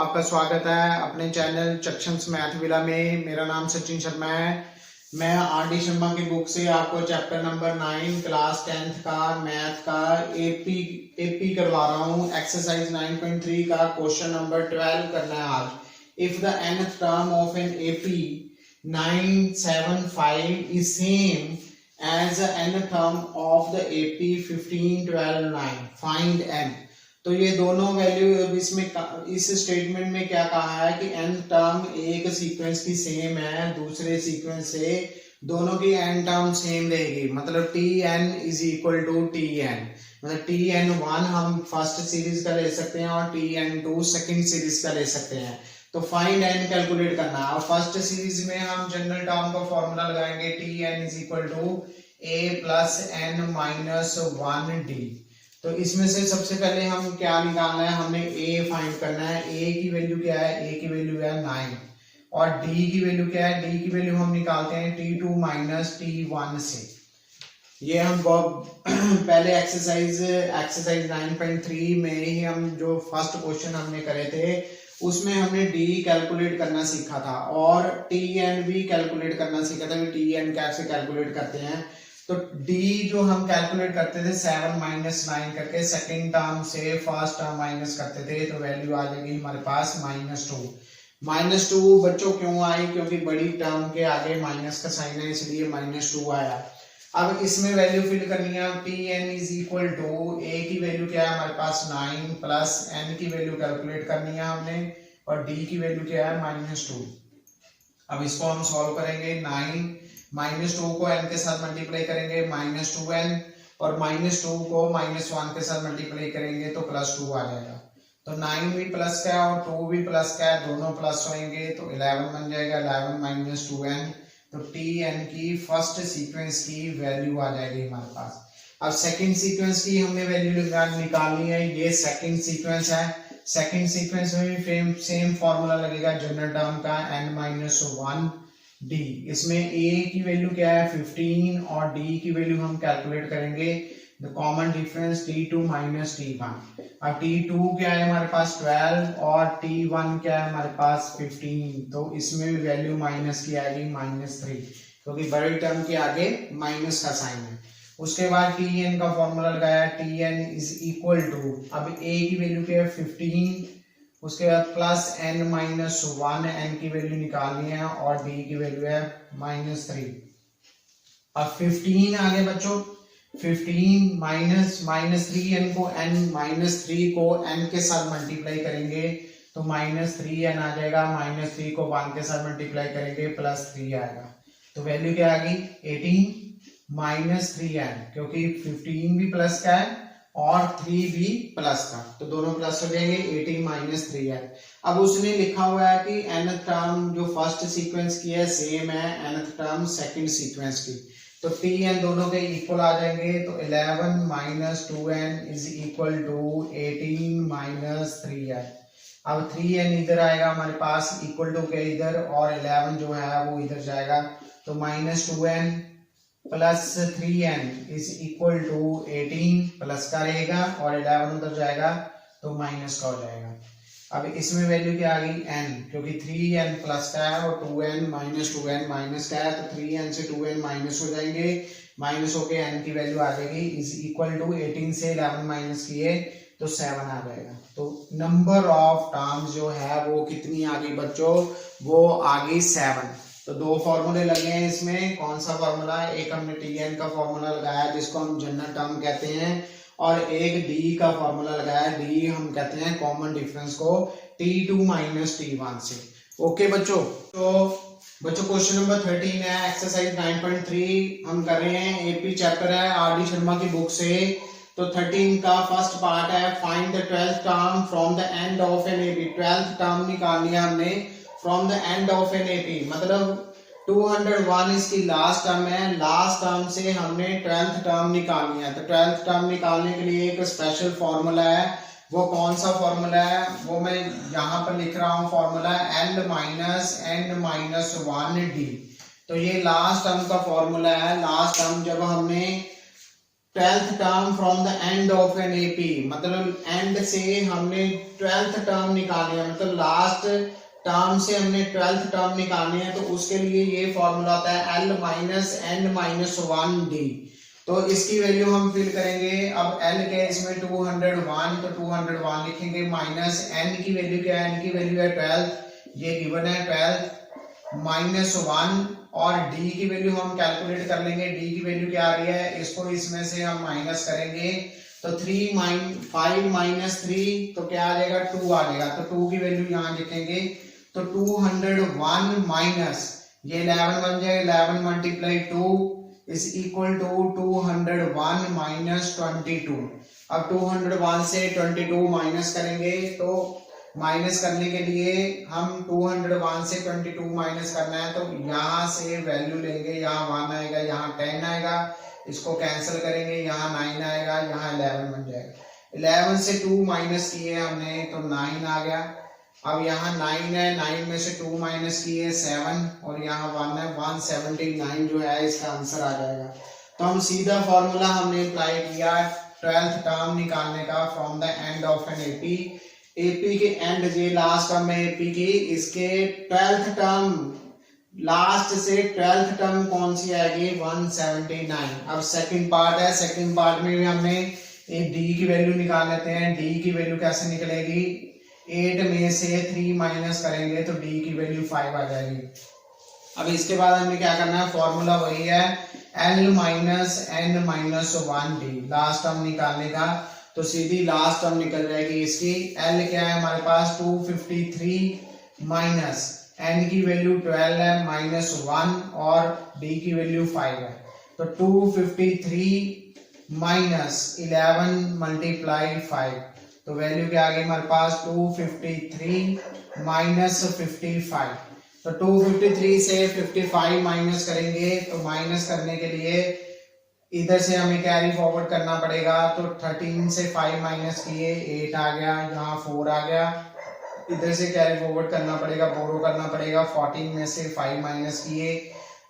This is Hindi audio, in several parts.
आपका स्वागत है अपने चैनल चक्षंस मैथ विला में। मेरा नाम सचिन शर्मा है। मैं आर.डी. शर्मा की बुक से आपको चैप्टर नंबर 9 क्लास 10th का मैथ का एपी करवा रहा हूँ। एक्सरसाइज 9.3 का क्वेश्चन नंबर 12 करना है आज। If the nth term of an AP 975 is same as the nth term of the AP 15, 12, 9, find n। तो ये दोनों वैल्यू इसमें इस स्टेटमेंट में क्या कहा है कि n टर्म एक सीक्वेंस की सेम है दूसरे सीक्वेंस से, दोनों की n टर्म सेम रहेगी। मतलब tn is equal to tn, मतलब tn1 हम फर्स्ट सीरीज का ले सकते हैं और tn2 सेकंड सीरीज का ले सकते हैं। तो फाइंड n कैलकुलेट करना है। और फर्स्ट सीरीज में हम जनरल टर्म का फॉर्मूला लगाएंगे tn is equal to a plus n minus 1d। तो इसमें से सबसे पहले हम क्या निकालना है, हमने a फाइंड करना है। a की वैल्यू क्या है, a की वैल्यू है 9 और d की वैल्यू क्या है, d की वैल्यू हम निकालते हैं t2 माइनस t1 से। ये हम पहले एक्सरसाइज 9.3 में ही हम जो फर्स्ट क्वेश्चन हमने करे थे उसमें हमने d कैलकुलेट करना सीखा था और tn भी कैलकुलेट करना सीखा था कि tn कैसे कैलकुलेट करते हैं। तो d जो हम कैलकुलेट करते थे 7 माइनस 9 करके सेकेंड टर्म से फर्स्ट टर्म माइनस करते थे, तो वैल्यू आ जाएगी हमारे पास -2। बच्चों क्यों आई, क्योंकि बड़ी टर्म के आगे माइनस का साइन है इसलिए -2 आया। अब इसमें वैल्यू फिल करनी है। tn is equal to a की वैल्यू क्या है हमारे पास 9 प्लस n की वैल्यू कैलकुलेट करनी है हमने और d की वैल्यू क्या है -2। अब इसको हम सॉल्व करेंगे। 9 -2 को n के साथ मल्टीप्लाई करेंगे -2n और -2 को -1 के साथ मल्टीप्लाई करेंगे तो +2 आ जाएगा। तो 9 भी प्लस का है और 2 भी प्लस का है, दोनों प्लस होंगे तो 11 बन जाएगा। 11 माइनस 2n, तो tn की फर्स्ट सीक्वेंस की वैल्यू आ जाएगी हमारे पास। अब सेकंड सीक्वेंस की हमने वैल्यू निकालनी है। ये सेकंड सीक्वेंस है, सेकंड सीक्वेंस में भी सेम फॉर्मूला लगेगा जनरल टर्म का n-1d। इसमें a की वैल्यू क्या है 15 और d की वैल्यू हम कैलकुलेट करेंगे the common difference t2 minus t1। अब t2 क्या है हमारे पास 12 और t1 क्या है हमारे पास 15, तो इसमें भी वैल्यू माइनस की आएगी -3 क्योंकि बड़े टर्म के आगे माइनस का साइन है। उसके बाद tn का फॉर्मूला लगाया, tn इज इक्वल टू, अब a की वैल्यू क्या है 15, उसके बाद प्लस n माइनस 1, n की वैल्यू निकालनी है और d की वैल्यू है -3। अब 15 आगे बच्चों 15 -3n को n-3 को n के साथ मल्टीप्लाई करेंगे तो -3n आ जाएगा। -3 को 1 के साथ मल्टीप्लाई करेंगे +3 आएगा। तो वैल्यू क्या आ गई 18 -3n, क्योंकि 15 भी प्लस का है और 3 भी प्लस का, तो दोनों प्लस हो जाएंगे। 18 -3n। अब उसने लिखा हुआ है कि nth टर्म जो फर्स्ट सीक्वेंस की है सेम है nth टर्म सेकंड सीक्वेंस की, तो tn दोनों के इक्वल आ जाएंगे। तो 11 - 2n is equal to 18 - 3n। अब 3n इधर आएगा हमारे पास इक्वल टू के इधर और 11 जो है वो इधर जाएगा, तो -2n plus 3n is equal to 18 plus का रहेगा और 11 उधर जाएगा तो माइनस का हो जाएगा। अब इसमें वैल्यू क्या आ गई n, क्योंकि 3n प्लस का है और 2n -2n माइनस का है, तो 3n से 2n माइनस हो जाएंगे, माइनस होके n की वैल्यू आ जाएगी इज इक्वल टू 18 से 11 माइनस किए तो 7 आ जाएगा। तो नंबर ऑफ टर्म्स जो है वो कितनी आ गई बच्चों, वो आ गई 7। तो दो फॉर्मूले लगे हैं इसमें। कौन सा फॉर्मूला, एक हमने tn का फॉर्मूला लगाया जिसको हम जनरल टर्म कहते हैं और एक d का फॉर्मूला लगाया, d हम कहते हैं कॉमन डिफरेंस को t2 माइनस t1 से। ओके बच्चों, तो बच्चों क्वेश्चन नंबर 13 है, एक्सरसाइज 9.3 हम कर रहे हैं। एपी चैप्टर है आर.डी. शर्मा की बुक से। तो 13 का फर्स्ट पार्ट है find the 12th term from the end of an AP. 12th term निकालनी है हमने from the end of an AP, मतलब 201 इसकी लास्ट टर्म है, लास्ट टर्म से हमने 12th टर्म निकालनी है। तो 12th टर्म निकालने के लिए एक स्पेशल फॉर्मूला है। वो कौन सा फॉर्मूला है वो मैं यहाँ पर लिख रहा हूँ, फॉर्मूला L-n-1d। तो ये लास्ट टर्म का फॉर्मूला है। लास्ट टर्म जब हमने 12th term from the end of an AP, मतलब एंड से हमने 12th टर्म निकालनी है, मतलब लास्ट टर्म से हमने 12th टर्म निकालनी है, तो उसके लिए ये फॉर्मूला होता है L minus n minus 1D। तो इसकी वैल्यू हम फिल करेंगे। अब L क्या है इसमें 201, तो 201 लिखेंगे, माइनस n की वैल्यू क्या है, n की वैल्यू है 12, ये गिवन है 12 माइनस 1, और d की वैल्यू हम कैलकुलेट कर लेंगे। d की वैल्यू क्या आ रही है, इसको इसमें से हम माइनस करेंगे, तो 5 माइनस 3 तो क्या आ जाएगा, 2 आ जाएगा। तो 2 की वैल्यू यहाँ लिखेंगे, तो 201 माइनस ये 11 बन जाएगा, 11 multiply 2 is equal to 201 minus 22। अब 201 से 22 माइनस करेंगे, तो माइनस करने के लिए हम 201 से 22 माइनस करना है, तो यहाँ से वैल्यू लेंगे, यहाँ 1 आएगा, यहाँ 10 आएगा, इसको कैंसिल करेंगे, यहाँ 9 आएगा, यहाँ 11 बन जाएगा। 11 से 2 माइनस किए हमने तो 9 आ गया। अब यहाँ 9 है, 9 में से 2 माइनस किए 7, और यहाँ 1 है, 179 जो है इसका आंसर आ जाएगा। तो हम सीधा फॉर्मूला हमने अप्लाई किया 12th टर्म निकालने का from the end of an AP. AP के एंड ये लास्ट टर्म है एपी की, इसके 12th टर्म, लास्ट से 12th टर्म कौन सी आएगी, 179। अब सेकंड पार्ट है, सेकंड पार्ट में भी हमने डी की वैल्यू निकाल लेते हैं। डी की वैल्यू कैसे निकलेगी, 8 में से 3 माइनस करेंगे तो डी की वैल्यू 5 आ जाएगी। अब इसके बाद हमें क्या करना है, फॉर्मूला वही है L minus n minus 1D, last term निकालने का। तो सीधी लास्ट टर्म निकल जाएगी इसकी। L क्या है हमारे पास 253 माइनस n की वैल्यू 12 है माइनस 1, और d की वैल्यू 5 है। तो 253 माइनस 11 मल्टीप्लाई 5, तो वैल्यू क्या आ गई हमारे पास 253 माइनस 55। तो 253 से 55 माइनस करेंगे, तो माइनस करने के लिए इधर से हमें कैरी फॉरवर्ड करना पड़ेगा। तो 13 से 5 माइनस किए 8 आ गया, यहाँ 4 आ गया, इधर से कैरी फॉरवर्ड करना पड़ेगा, बोरो करना पड़ेगा। 14 में से 5 माइनस किए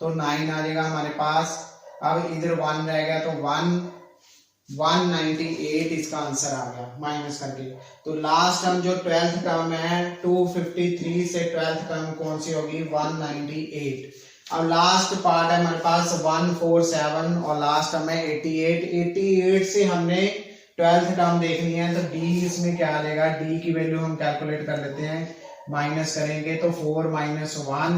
तो 9 आ जाएगा हमारे पास। अब इधर 1 रहेगा, तो 198 इसका आंसर आ गया माइनस करके। तो लास्ट टर्म जो 12th टर्म है 253 से 12th टर्म कौन सी होगी, 198। अब लास्ट पार्ट है हमारे पास 147, और लास्ट टर्म है 88। 88 से हमने 12th टर्म देखनी है, तो डी इसमें क्या आ जाएगा, डी की वैल्यू हम कैलकुलेट कर लेते हैं, माइनस करेंगे तो 4 minus 1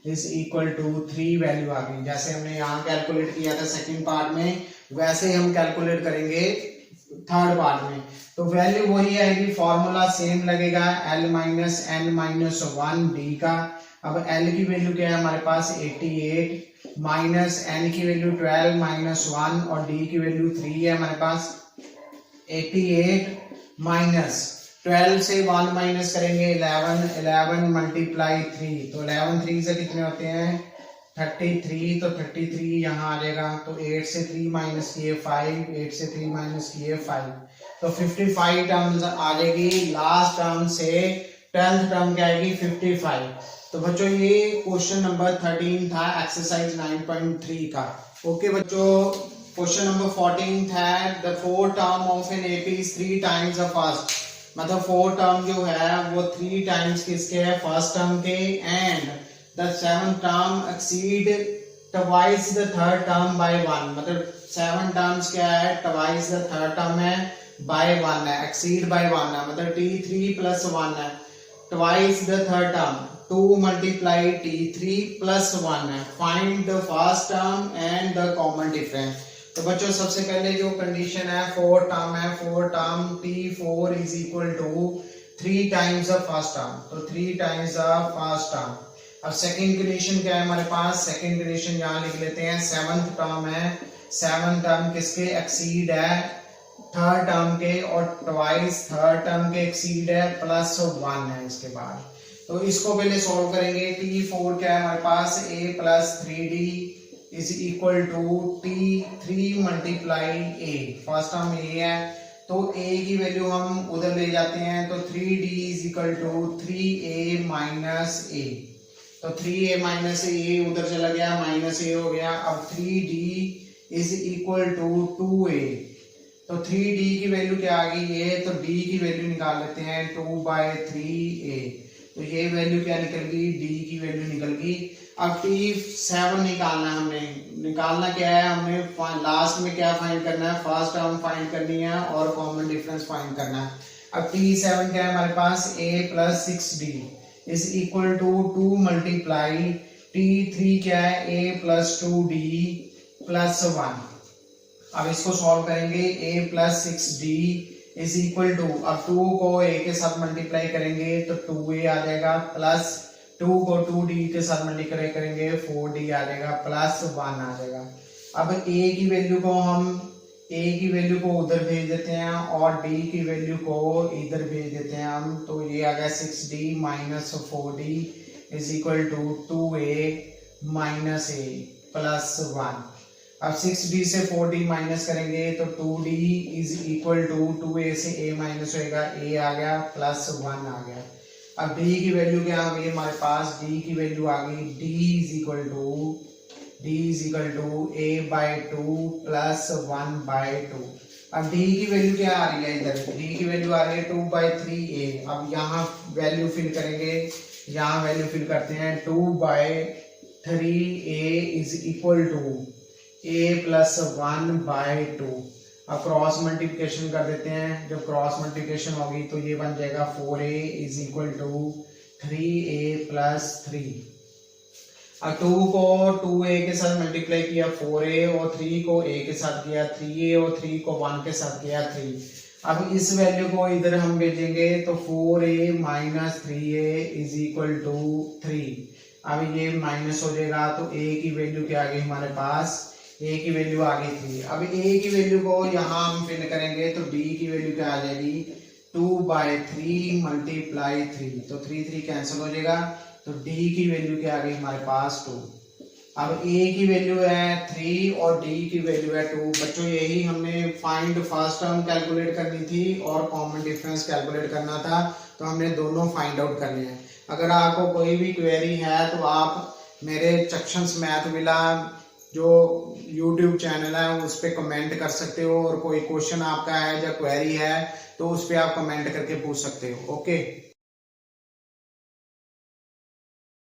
is equal to 3 value आ गई। जैसे हमने यहाँ कैलकुलेट किया था सेकंड पार्ट में, वैसे हम कैलकुलेट करेंगे थर्ड पार्ट में। तो वैल्यू वही आएगी, फॉर्मूला सेम लगेगा, L minus n minus 1D का। अब L की वैल्यू क्या है हमारे पास 88, माइनस n की वैल्यू 12 माइनस 1, और D की वैल्यू 3 है हमारे पास। 88 माइनस 12 से 1 माइनस करेंगे 11 मल्टीप्लाई 3, तो 11 3 से कितने होते हैं 33, तो 33 यहाँ आ जाएगा। तो 8 से 3 माइनस किए 5, 8 से 3 माइनस किए 5, तो 55 टर्म्स आ जाएगी। लास्ट टर्म से 10th टर्म क्या आएगी 55। तो बच्चों ये क्वेश्चन नंबर 13 था एक्सरसाइज 9.3 का। ओके बच्चों, क्वेश्चन नंबर 14 है the 4th term of an AP is 3 times the first, मतलब 4 टर्म जो है वो 3 टाइम्स किसके है, फर्स्ट टर्म के, and the 7th term exceed twice the 3rd term by 1, मतलब 7 टर्म्स क्या है, ट्वाइस द 3rd टर्म है, बाय 1 है, एक्सीड बाय 1 है, मतलब t3 प्लस 1 है, twice the 3rd term 2 multiply t3 plus 1 है, find the first term and the common difference. तो बच्चों सबसे पहले जो कंडीशन है 4 टर्म है, 4 term t4 is equal to 3 times the first term, तो 3 टाइम्स द फर्स्ट टर्म। अब सेकंड कंडीशन क्या है हमारे पास, सेकंड कंडीशन यहाँ लिख लेते हैं 7th टर्म है, 7th टर्म किसके एक्सीड है 3rd टर्म के, और ट्वाइस 3rd टर्म के एक्सीड है प्लस 1 है इसके बाद। तो इसको पहले सॉल्व करेंगे। t4 क्या है हमारे पास a plus 3d is equal to t3 multiply a, first term a है, तो a की वैल्यू हम उधर ले जाते हैं, तो 3d is equal to 3a minus a, तो 3a माइनस a उधर चला गया, माइनस a हो गया। अब 3d is equal to 2a। तो 3d की वैल्यू क्या आ गई ये, तो d की वैल्यू निकाल लेते हैं 2/3a। तो ये वैल्यू क्या निकल गई, d की वैल्यू निकल गई। अब t7 निकालना है हमने, निकालना क्या है हमें, लास्ट में क्या फाइंड करना है, फर्स्ट टर्म फाइंड करनी है और कॉमन डिफरेंस फाइंड करना है। अब t7 क्या है हमारे पास, a + 6d is equal to 2 multiply t3 क्या है, a + 2d + 1। अब इसको सॉल्व करेंगे, a + 6d is equal to, अब 2 को a के साथ मल्टीप्लाई करेंगे तो 2a आ जाएगा, प्लस 2 को 2d के साथ मल्टीप्लाई करेंगे 4d आ जाएगा, प्लस 1 आ जाएगा। अब a की वैल्यू को उधर भेज देते हैं और d की वैल्यू को इधर भेज देते हैं हम, तो ये आ गया 6d - 4d is equal to 2a - a plus 1। अब 6d से 4d माइनस करेंगे तो 2d is equal to 2a से a माइनस होएगा, a आ गया प्लस 1 आ गया। अब d की वैल्यू क्या आ गई हमारे पास, d की वैल्यू आ गई d is equal to a/2 plus 1/2। अब d की वैल्यू क्या आ रही है, इधर d की वैल्यू आ रही है 2/3a। अब यहाँ वैल्यू फिल करेंगे, यहाँ वैल्यू फिल करते हैं 2/3a is equal to a + 1/2। अब क्रॉस मल्टीप्लिकेशन कर देते हैं, जब क्रॉस मल्टीप्लिकेशन होगी तो ये बन जाएगा 4a is equal to 3a + 3। अब 2 को 2a के साथ मल्टीप्लाई किया 4a, और 3 को a के साथ किया 3a, और 3 को 1 के साथ किया 3। अब इस वैल्यू को इधर हम भेजेंगे तो 4a - 3a is equal to 3। अब ये माइनस हो जाएगा तो a की वैल्यू क्या आ गई हमारे पास, a की वैल्यू आ गई 3। अब a की वैल्यू को यहाँ हम फिल करेंगे तो d की वैल्यू क्या आ जाएगी, 2/3 मल्टीप्लाई 3, तो 3 कैंसिल हो जाएगा, तो d की वैल्यू क्या आ गई हमारे पास 2। अब a की वैल्यू है 3 और d की वैल्यू है 2। बच्चों यही हमने फाइंड फर्स्ट टर्म कैलकुलेट करनी थी और कॉमन डिफरेंस कैलकुलेट करना था, तो हमने दोनों फाइंड आउट करने हैं। अगर आपको कोई भी क्वेरी है तो आप मेरे चक्षंस मैथ विला जो YouTube चैनल है उस पर कमेंट कर सकते हो, और कोई क्वेश्चन आपका है या क्वेरी है तो उस पर आप कमेंट करके पूछ सकते हो। ओके।